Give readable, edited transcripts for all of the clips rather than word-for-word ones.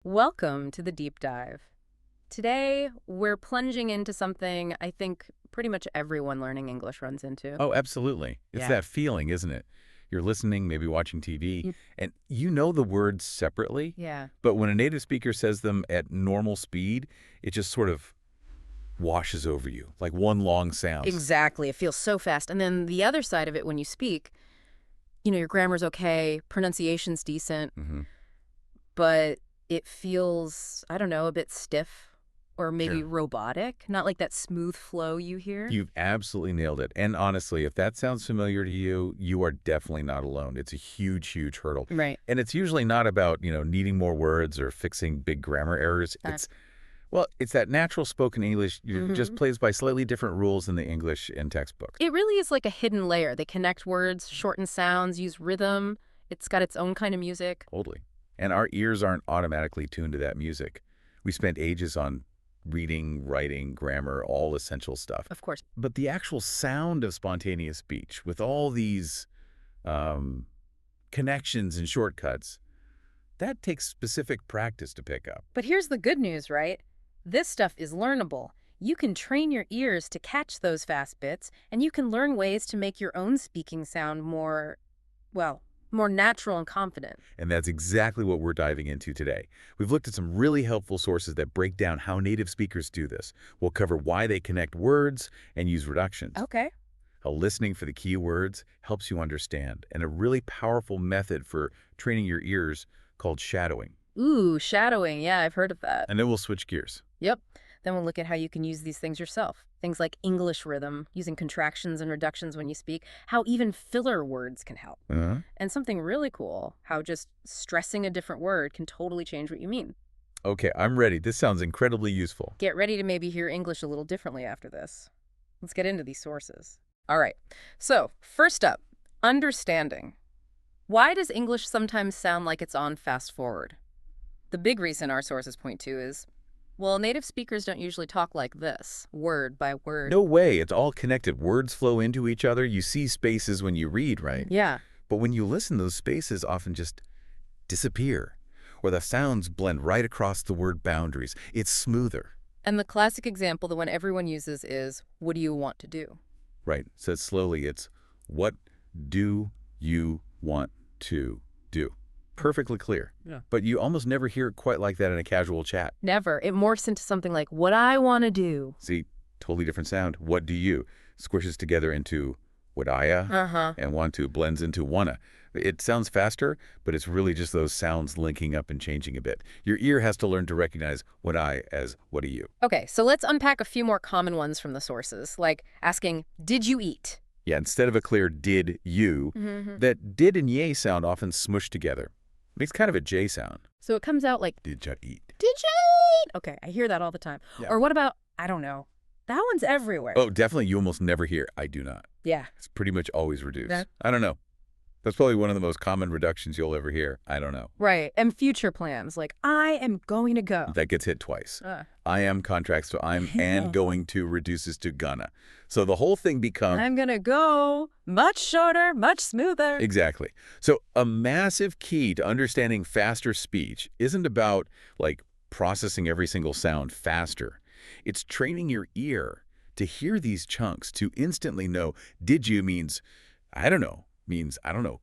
Welcome to the deep dive. Today, we're plunging into something I think pretty much everyone learning English runs into. Oh, absolutely. It's Yeah. that feeling, isn't it? You're listening, maybe watching TV, You- and you know the words separately, Yeah. but when a native speaker says them at normal speed, it just sort of washes over you, like one long sound. Exactly. It feels so fast. And then the other side of it, when you speak, your grammar's okay, pronunciation's decent, Hmm. but it feels, I don't know, a bit stiff or maybe Sure. robotic. Not like that smooth flow you hear. You've absolutely nailed it. And honestly, if that sounds familiar to you, you are definitely not alone. It's a huge, huge hurdle. Right. And it's usually not about, needing more words or fixing big grammar errors. Uh. It's that natural spoken English just Mhm. plays by slightly different rules than the English in textbook. It really is like a hidden layer. They connect words, shorten sounds, use rhythm. It's got its own kind of music. Totally. And our ears aren't automatically tuned to that music. We spent ages on reading, writing, grammar, all essential stuff. Of course. But the actual sound of spontaneous speech, with all these um, connections and shortcuts, that takes specific practice to pick up. But here's the good news, right? This stuff is learnable. You can train your ears to catch those fast bits, and you can learn ways to make your own speaking sound more, well, more natural and confident. And that's exactly what we're diving into today. We've looked at some really helpful sources that break down how native speakers do this. We'll cover why they connect words and use reductions. Okay. How listening for the key words helps you understand, and a really powerful method for training your ears called shadowing. Ooh, shadowing. Yeah, I've heard of that. And then we'll switch gears. Yep. Then we'll look at how you can use these things yourself. Things like English rhythm, using contractions and reductions when you speak, how even filler words can help. And something really cool, how just stressing a different word can totally change what you mean. Okay, I'm ready. This sounds incredibly useful. Get ready to maybe hear English a little differently after this. Let's get into these sources. All right. So, first up, understanding. Why does English sometimes sound like it's on fast forward? The big reason our sources point to is, well, native speakers don't usually talk like this, word by word. No way. It's all connected. Words flow into each other. You see spaces when you read, right? Yeah. But when you listen, those spaces often just disappear, or the sounds blend right across the word boundaries. It's smoother. And the classic example, the one everyone uses, is, what do you want to do? Right. Said slowly, it's what do you want to do? Perfectly clear. Yeah. But you almost never hear it quite like that in a casual chat. Never. It morphs into something like, what I want to do. See, totally different sound. What do you? Squishes together into would I, Uh-huh. and want to blends into wanna. It sounds faster, but it's really just those sounds linking up and changing a bit. Your ear has to learn to recognize what I as what do you. Okay, so let's unpack a few more common ones from the sources, like asking, did you eat? Yeah, instead of a clear did you, Mm-hmm. that did and yay sound often smushed together. Makes kind of a J sound. So it comes out like, Did ya eat? did you eat? Okay, I hear that all the time. Yeah. Or what about, I don't know. That one's everywhere. Oh, definitely you almost never hear I do not. Yeah. It's pretty much always reduced. That- I don't know. That's probably one of the most common reductions you'll ever hear. I don't know. Right. And future plans, like, I am going to go. That gets hit twice. Uh, I am contracts to I'm and going to reduces to gonna. So the whole thing becomes... I'm going to go much shorter, much smoother. Exactly. So a massive key to understanding faster speech isn't about, like, processing every single sound faster. It's training your ear to hear these chunks, to instantly know did you means, I don't know,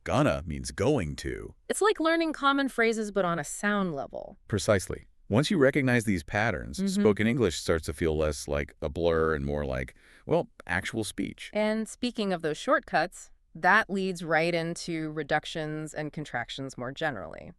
gonna means going to. It's like learning common phrases, but on a sound level. Precisely. Once you recognize these patterns, Mhm. spoken English starts to feel less like a blur and more like, well, actual speech. And speaking of those shortcuts, that leads right into reductions and contractions more generally.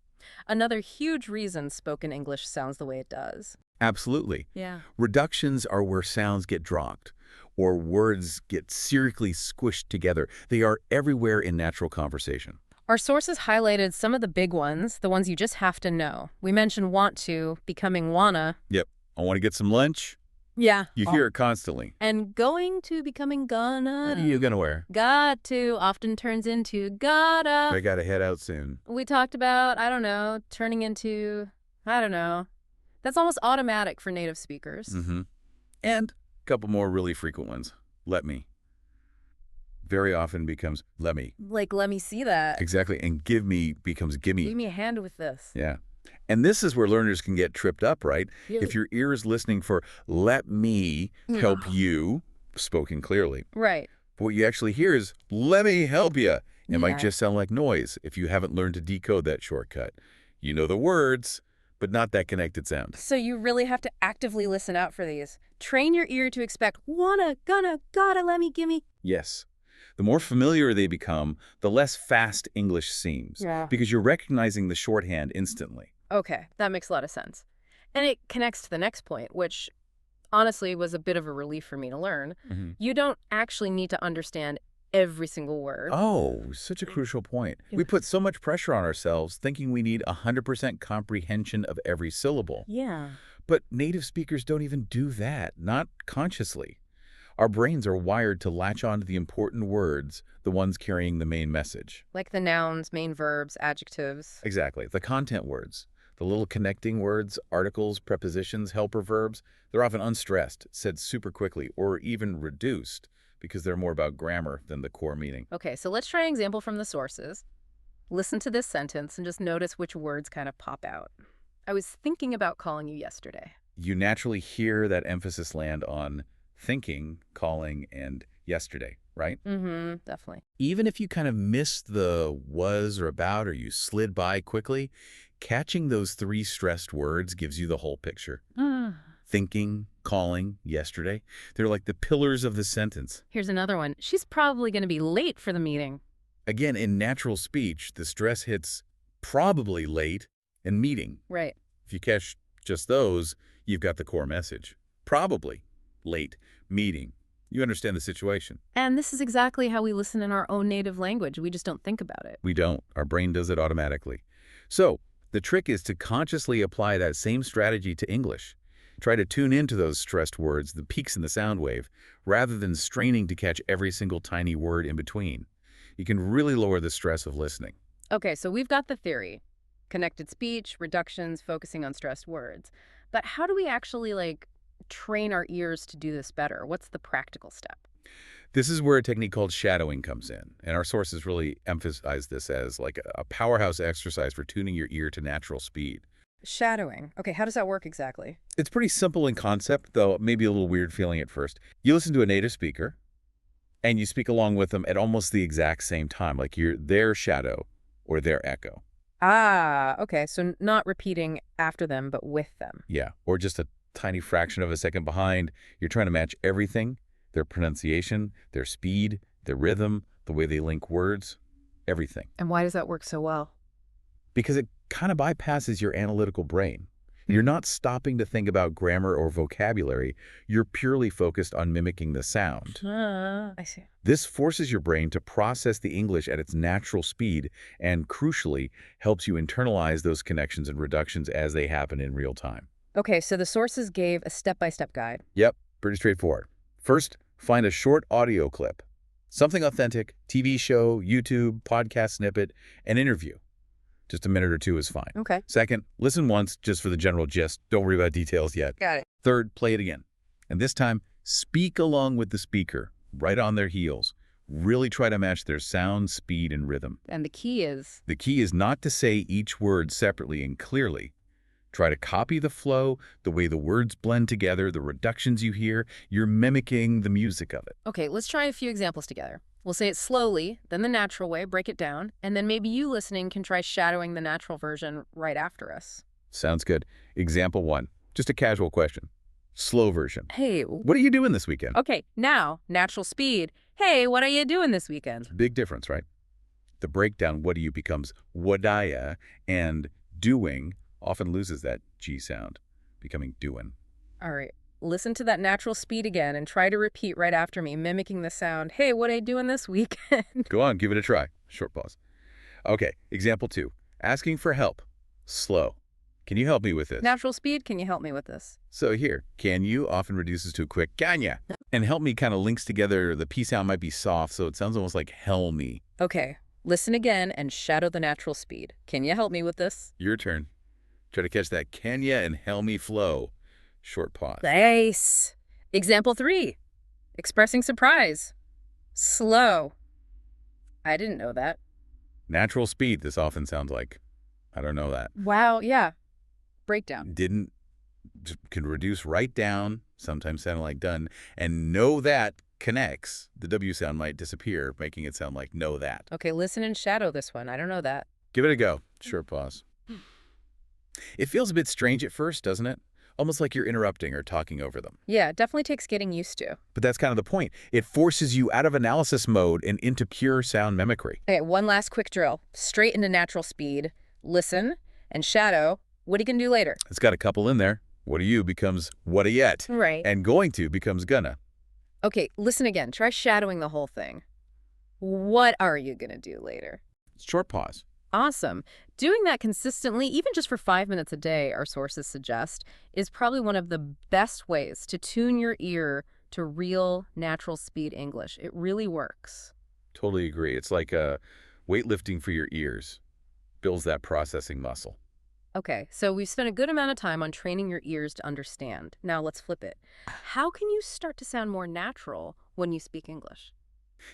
Another huge reason spoken English sounds the way it does. Absolutely. Yeah. Reductions are where sounds get dropped or words get seriously squished together. They are everywhere in natural conversation. Our sources highlighted some of the big ones, the ones you just have to know. We mentioned want to, becoming wanna. Yep. I want to get some lunch. Yeah. You hear it constantly. And going to, becoming gonna. What are you going to wear? Got to often turns into gotta. I got to head out soon. We talked about, I don't know, turning into, I don't know. That's almost automatic for native speakers. Mm-hmm. And a couple more really frequent ones. Let me. Very often becomes let me. Like, let me see that. Exactly. And give me becomes gimme. Give me a hand with this. Yeah. And this is where learners can get tripped up, right? If Really? your ear is listening for "let me help Ugh. you," spoken clearly, Right. but what you actually hear is "let me help you." It might Yeah. just sound like noise if you haven't learned to decode that shortcut. You know the words, but not that connected sound. So you really have to actively listen out for these. Train your ear to expect wanna, gonna, gotta, let me, gimme. Yes. The more familiar they become, the less fast English seems, Yeah. because you're recognizing the shorthand instantly. Okay, that makes a lot of sense. And it connects to the next point, which honestly was a bit of a relief for me to learn. Mhm. You don't actually need to understand every single word. Oh, such a crucial point. Yeah. We put so much pressure on ourselves thinking we need 100% comprehension of every syllable. Yeah. But native speakers don't even do that, not consciously. Our brains are wired to latch on to the important words, the ones carrying the main message. Like the nouns, main verbs, adjectives. Exactly, the content words. The little connecting words, articles, prepositions, helper verbs, they're often unstressed, said super quickly, or even reduced, because they're more about grammar than the core meaning. Okay, so let's try an example from the sources. Listen to this sentence and just notice which words kind of pop out. I was thinking about calling you yesterday. You naturally hear that emphasis land on thinking, calling, and yesterday, right? Mm-hmm, definitely. Even if you kind of missed the was or about or you slid by quickly, catching those three stressed words gives you the whole picture. Thinking, calling, yesterday, they're like the pillars of the sentence. Here's another one. She's probably going to be late for the meeting. Again, in natural speech, the stress hits probably late and meeting. Right. If you catch just those, you've got the core message. Probably, late, meeting. You understand the situation. And this is exactly how we listen in our own native language. We just don't think about it. We don't. Our brain does it automatically. So, the trick is to consciously apply that same strategy to English. Try to tune into those stressed words, the peaks in the sound wave, rather than straining to catch every single tiny word in between. You can really lower the stress of listening. Okay, so we've got the theory. Connected speech, reductions, focusing on stressed words. But how do we actually, train our ears to do this better? What's the practical step? This is where a technique called shadowing comes in, and our sources really emphasize this as like a powerhouse exercise for tuning your ear to natural speed. Shadowing. Okay, how does that work exactly? It's pretty simple in concept, though maybe a little weird feeling at first. You listen to a native speaker, and you speak along with them at almost the exact same time, like you're their shadow or their echo. Ah, okay, so not repeating after them, but with them. Yeah, or just a tiny fraction of a second behind. You're trying to match everything, their pronunciation, their speed, their rhythm, the way they link words, everything. And why does that work so well? Because it kind of bypasses your analytical brain. You're not stopping to think about grammar or vocabulary. You're purely focused on mimicking the sound. I see. This forces your brain to process the English at its natural speed and, crucially, helps you internalize those connections and reductions as they happen in real time. Okay, so the sources gave a step-by-step guide. Yep, pretty straightforward. First, find a short audio clip. Something authentic, TV show, YouTube, podcast snippet, an interview. Just a minute or two is fine. Okay. Second, listen once just for the general gist. Don't worry about details yet. Got it. Third, play it again. And this time, speak along with the speaker, right on their heels. Really try to match their sound, speed, and rhythm. And the key is? The key is not to say each word separately and clearly. Try to copy the flow, the way the words blend together, the reductions you hear. You're mimicking the music of it. Okay, let's try a few examples together. We'll say it slowly, then the natural way, break it down, and then maybe you listening can try shadowing the natural version right after us. Sounds good. Example 1. Just a casual question. Slow version. Hey, What are you doing this weekend? okay, now, natural speed. Hey, what are you doing this weekend? Big difference, right? The breakdown, what do you becomes wadaya, and doing often loses that G sound, becoming doing. All right, listen to that natural speed again and try to repeat right after me, mimicking the sound. Hey, what are you doing this weekend? Go on, give it a try. Short pause. Okay, example 2. Asking for help. Slow. Can you help me with this? Natural speed, can you help me with this? So here, can you often reduces to a quick can ya? And help me kind of links together. The P sound might be soft, so it sounds almost like help me. Okay, listen again and shadow the natural speed. Can you help me with this? Your turn. Try to catch that can ya and help me flow. Short pause. Nice. Example 3. Expressing surprise. Slow. I didn't know that. Natural speed, this often sounds like. I don't know that. Wow, yeah. breakdown. Didn't, just can reduce right down, sometimes sounding like done, and know that connects. The W sound might disappear, making it sound like know that. Okay, listen and shadow this one. I don't know that. Give it a go. Short pause. It feels a bit strange at first, doesn't it? Almost like you're interrupting or talking over them. Yeah, it definitely takes getting used to. But that's kind of the point. It forces you out of analysis mode and into pure sound mimicry. Okay, one last quick drill. Straight into natural speed. Listen and shadow. What are you going to do later? It's got a couple in there. What are you becomes what are yet. Right. And going to becomes gonna. Okay, listen again. Try shadowing the whole thing. What are you going to do later? Short pause. Awesome. Doing that consistently, even just for 5 minutes a day, our sources suggest, is probably one of the best ways to tune your ear to real natural speed English. It really works. Totally agree. It's like weightlifting for your ears. Builds that processing muscle. Okay, so we've spent a good amount of time on training your ears to understand. Now let's flip it. How can you start to sound more natural when you speak English?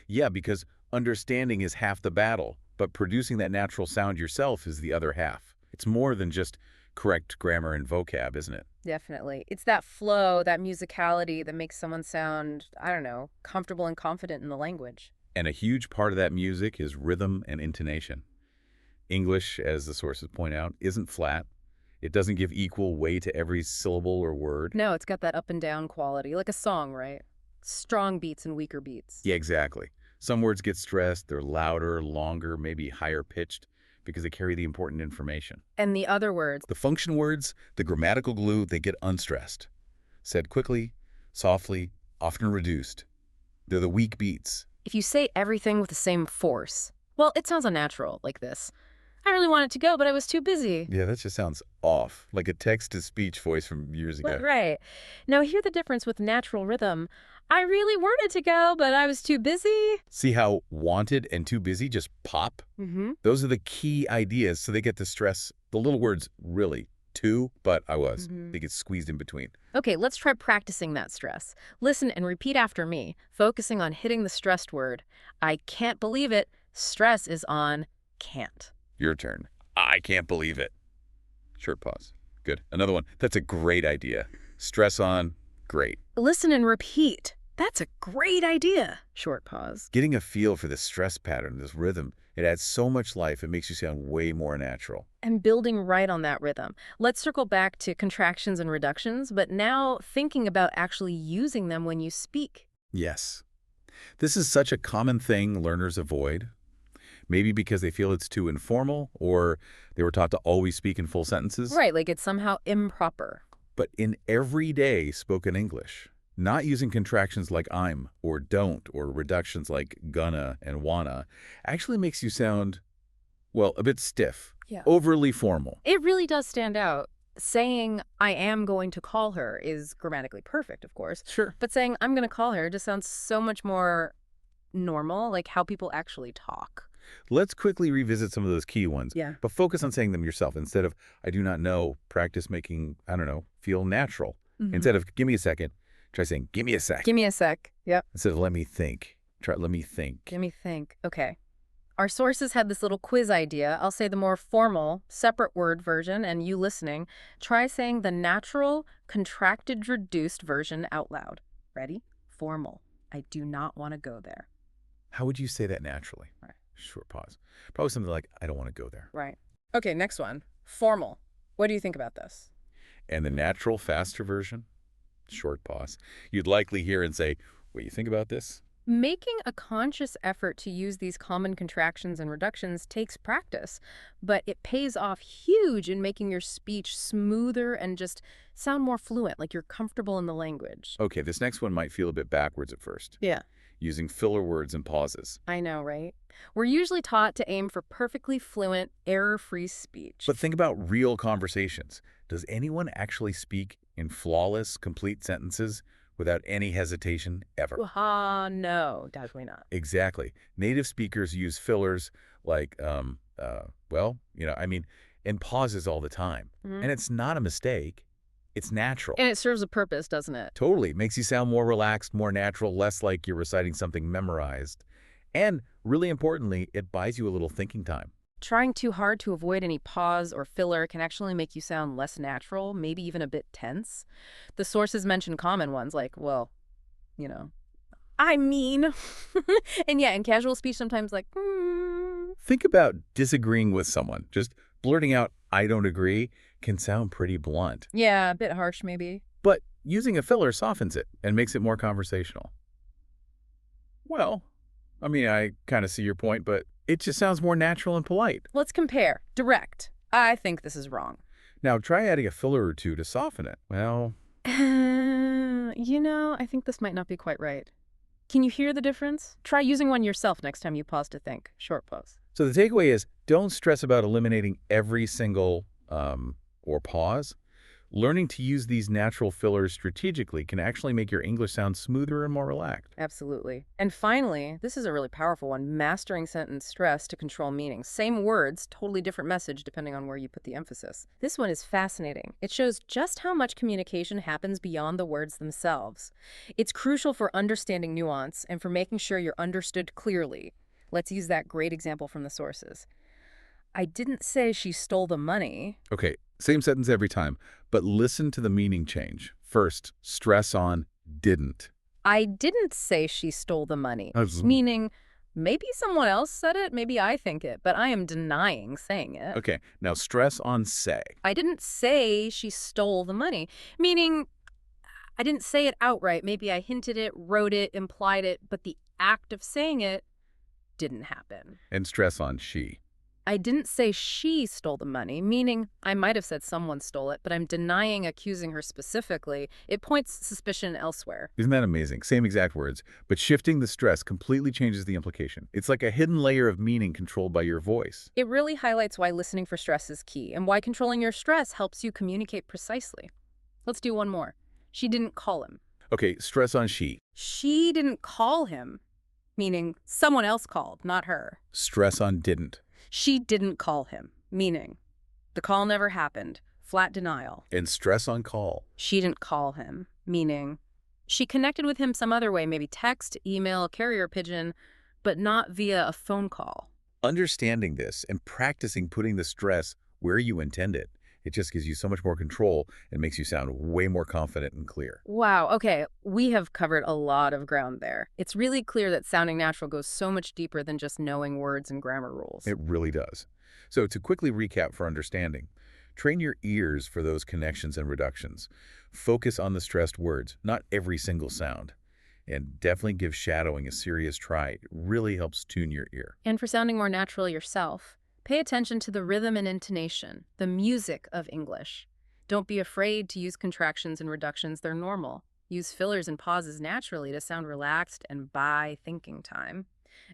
Yeah, because understanding is half the battle, but producing that natural sound yourself is the other half. It's more than just correct grammar and vocab, isn't it? Definitely. It's that flow, that musicality that makes someone sound, I don't know, comfortable and confident in the language. And a huge part of that music is rhythm and intonation. English, as the sources point out, isn't flat. It doesn't give equal weight to every syllable or word. No, it's got that up and down quality, like a song, right? Strong beats and weaker beats. Yeah, exactly. Some words get stressed, they're louder, longer, maybe higher pitched, because they carry the important information. And the other words, The function words, the grammatical glue, they get unstressed. Said quickly, softly, often reduced. They're the weak beats. if you say everything with the same force, well, it sounds unnatural, like this. I really wanted to go, but I was too busy. Yeah, that just sounds off, like a text-to-speech voice from years ago. Right. Now, hear the difference with natural rhythm. I really wanted to go, but I was too busy. See how wanted and too busy just pop? Mm-hmm. Those are the key ideas, so they get to stress the little words really. Too, but I was. They get squeezed in between. Okay, let's try practicing that stress. Listen and repeat after me, focusing on hitting the stressed word. I can't believe it. Stress is on can't. Your turn. I can't believe it. Short pause. Good. Another one. That's a great idea. Stress on. Great. Listen and repeat. That's a great idea. Short pause. Getting a feel for this stress pattern, this rhythm, it adds so much life. It makes you sound way more natural. And building right on that rhythm. Let's circle back to contractions and reductions, but now thinking about actually using them when you speak. Yes. This is such a common thing learners avoid. Maybe because they feel it's too informal, or they were taught to always speak in full sentences. Right, like it's somehow improper. But in everyday spoken English, not using contractions like I'm or don't or reductions like gonna and wanna actually makes you sound, well, a bit stiff, overly formal. It really does stand out. Saying I am going to call her is grammatically perfect, of course. Sure. But saying I'm going to call her just sounds so much more normal, like how people actually talk. Let's quickly revisit some of those key ones. Yeah. But focus on saying them yourself instead of I do not know. Practice making, I don't know, feel natural. Instead of give me a second, try saying give me a sec. Give me a sec. Yep. Instead of let me think, try let me think. Give me think. Okay. Our sources had this little quiz idea. I'll say the more formal, separate word version, and you listening, try saying the natural, contracted, reduced version out loud. Ready? Formal. I do not want to go there. How would you say that naturally? Right. Short pause. Probably something like I don't want to go there. Right. Okay, next one. Formal. What do you think about this? And the natural, faster version? Short pause. You'd likely hear and say, what do you think about this? Making a conscious effort to use these common contractions and reductions takes practice, but it pays off huge in making your speech smoother and just sound more fluent, like you're comfortable in the language. Okay, this next one might feel a bit backwards at first. Yeah. Using filler words and pauses. I know, right? We're usually taught to aim for perfectly fluent, error-free speech. But think about real conversations. Does anyone actually speak in flawless, complete sentences without any hesitation ever? No, definitely not. Exactly. Native speakers use fillers like, well, and pauses all the time. And it's not a mistake. It's natural. And it serves a purpose, doesn't it? Totally. Makes you sound more relaxed, more natural, less like you're reciting something memorized. And really importantly, it buys you a little thinking time. Trying too hard to avoid any pause or filler can actually make you sound less natural, maybe even a bit tense. The sources mention common ones like, well, you know, I mean. And yeah, in casual speech, sometimes like, Think about disagreeing with someone. Just blurting out, I don't agree, can sound pretty blunt. yeah, a bit harsh maybe. But using a filler softens it and makes it more conversational. Well, I mean, I kind of see your point, but it just sounds more natural and polite. Let's compare. Direct. I think this is wrong. Now, try adding a filler or two to soften it. Well, I think this might not be quite right. Can you hear the difference? Try using one yourself next time you pause to think. Short pause. so the takeaway is don't stress about eliminating every single or pause. Learning to use these natural fillers strategically can actually make your English sound smoother and more relaxed. Absolutely. And finally, this is a really powerful one, mastering sentence stress to control meaning. Same words, totally different message depending on where you put the emphasis. This one is fascinating. It shows just how much communication happens beyond the words themselves. It's crucial for understanding nuance and for making sure you're understood clearly. Let's use that great example from the sources. I didn't say she stole the money. Okay, same sentence every time, but listen to the meaning change. First, stress on didn't. I didn't say she stole the money, That's- meaning maybe someone else said it, maybe I think it, but I am denying saying it. Okay, now stress on say. I didn't say she stole the money, meaning I didn't say it outright. Maybe I hinted it, wrote it, implied it, but the act of saying it didn't happen. And stress on she. I didn't say she stole the money, meaning I might have said someone stole it, but I'm denying accusing her specifically. It points suspicion elsewhere. Isn't that amazing? Same exact words, but shifting the stress completely changes the implication. It's like a hidden layer of meaning controlled by your voice. It really highlights why listening for stress is key and why controlling your stress helps you communicate precisely. Let's do one more. She didn't call him. Okay, stress on she. She didn't call him, meaning someone else called, not her. Stress on didn't. She didn't call him, meaning the call never happened, flat denial. And stress on call. She didn't call him, meaning she connected with him some other way, maybe text, email, carrier pigeon, but not via a phone call. Understanding this and practicing putting the stress where you intend it, it just gives you so much more control and makes you sound way more confident and clear. Wow, okay, we have covered a lot of ground there. It's really clear that sounding natural goes so much deeper than just knowing words and grammar rules. It really does. So to quickly recap for understanding, train your ears for those connections and reductions. Focus on the stressed words, not every single sound. And definitely give shadowing a serious try. It really helps tune your ear. And for sounding more natural yourself, pay attention to the rhythm and intonation, the music of English. Don't be afraid to use contractions and reductions, they're normal. Use fillers and pauses naturally to sound relaxed and buy thinking time.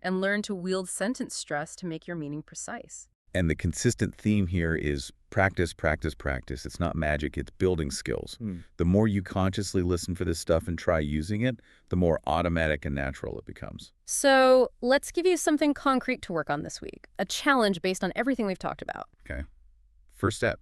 And learn to wield sentence stress to make your meaning precise. And the consistent theme here is practice, practice, practice. It's not magic, it's building skills. The more you consciously listen for this stuff and try using it, the more automatic and natural it becomes. So let's give you something concrete to work on this week, a challenge based on everything we've talked about. Okay. First step.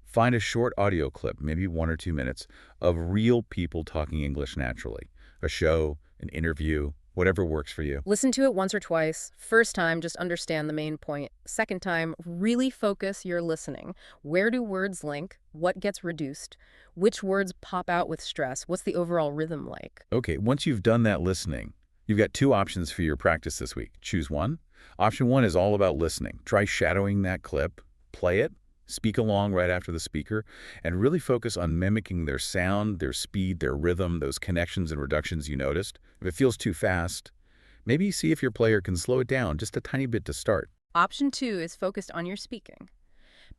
Find a short audio clip, maybe 1 or 2 minutes, of real people talking English naturally. A show, an interview, whatever works for you. Listen to it once or twice. First time, just understand the main point. Second time, really focus your listening. Where do words link? What gets reduced? Which words pop out with stress? What's the overall rhythm like? Okay, once you've done that listening, you've got 2 options for your practice this week. Choose one. Option 1 is all about listening. Try shadowing that clip, play it, speak along right after the speaker, and really focus on mimicking their sound, their speed, their rhythm, those connections and reductions you noticed. If it feels too fast, maybe see if your player can slow it down just a tiny bit to start. Option 2 is focused on your speaking.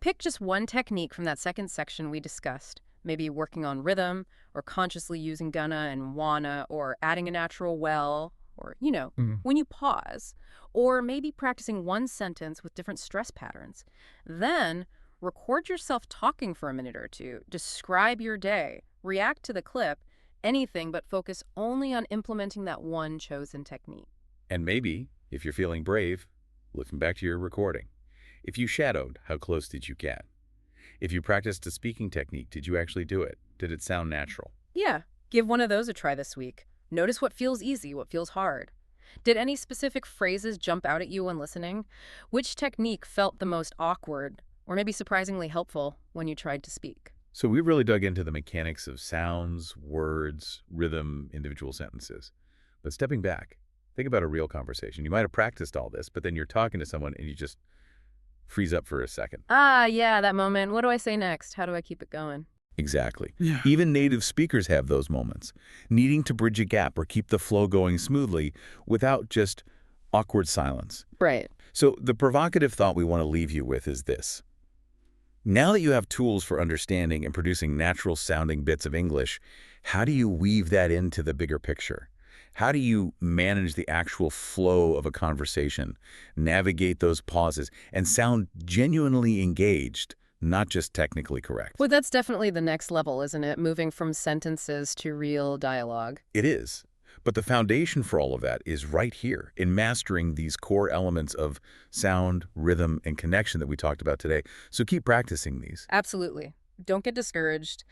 Pick just one technique from that second section we discussed, maybe working on rhythm, or consciously using gonna and wanna, or adding a natural well, or, when you pause, or maybe practicing one sentence with different stress patterns. Then, record yourself talking for a minute or two. Describe your day. React to the clip. Anything, but focus only on implementing that one chosen technique. And maybe, if you're feeling brave, listen back to your recording. If you shadowed, how close did you get? If you practiced a speaking technique, did you actually do it? Did it sound natural? Yeah, give one of those a try this week. Notice what feels easy, what feels hard. Did any specific phrases jump out at you when listening? Which technique felt the most awkward or maybe surprisingly helpful when you tried to speak? So we really dug into the mechanics of sounds, words, rhythm, individual sentences. But stepping back, think about a real conversation. You might have practiced all this, but then you're talking to someone and you just freeze up for a second. Ah, yeah, that moment. What do I say next? How do I keep it going? Exactly. Yeah. Even native speakers have those moments, needing to bridge a gap or keep the flow going smoothly without just awkward silence. Right. So the provocative thought we want to leave you with is this. Now that you have tools for understanding and producing natural-sounding bits of English, how do you weave that into the bigger picture? How do you manage the actual flow of a conversation, navigate those pauses, and sound genuinely engaged, not just technically correct? Well, that's definitely the next level, isn't it? Moving from sentences to real dialogue. It is. But the foundation for all of that is right here in mastering these core elements of sound, rhythm, and connection that we talked about today. So keep practicing these. Absolutely. Don't get discouraged.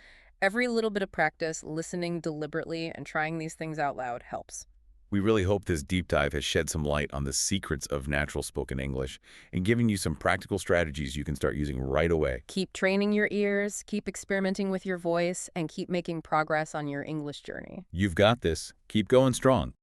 Every little bit of practice, listening deliberately, and trying these things out loud helps. We really hope this deep dive has shed some light on the secrets of natural spoken English and given you some practical strategies you can start using right away. Keep training your ears, keep experimenting with your voice, and keep making progress on your English journey. You've got this. Keep going strong.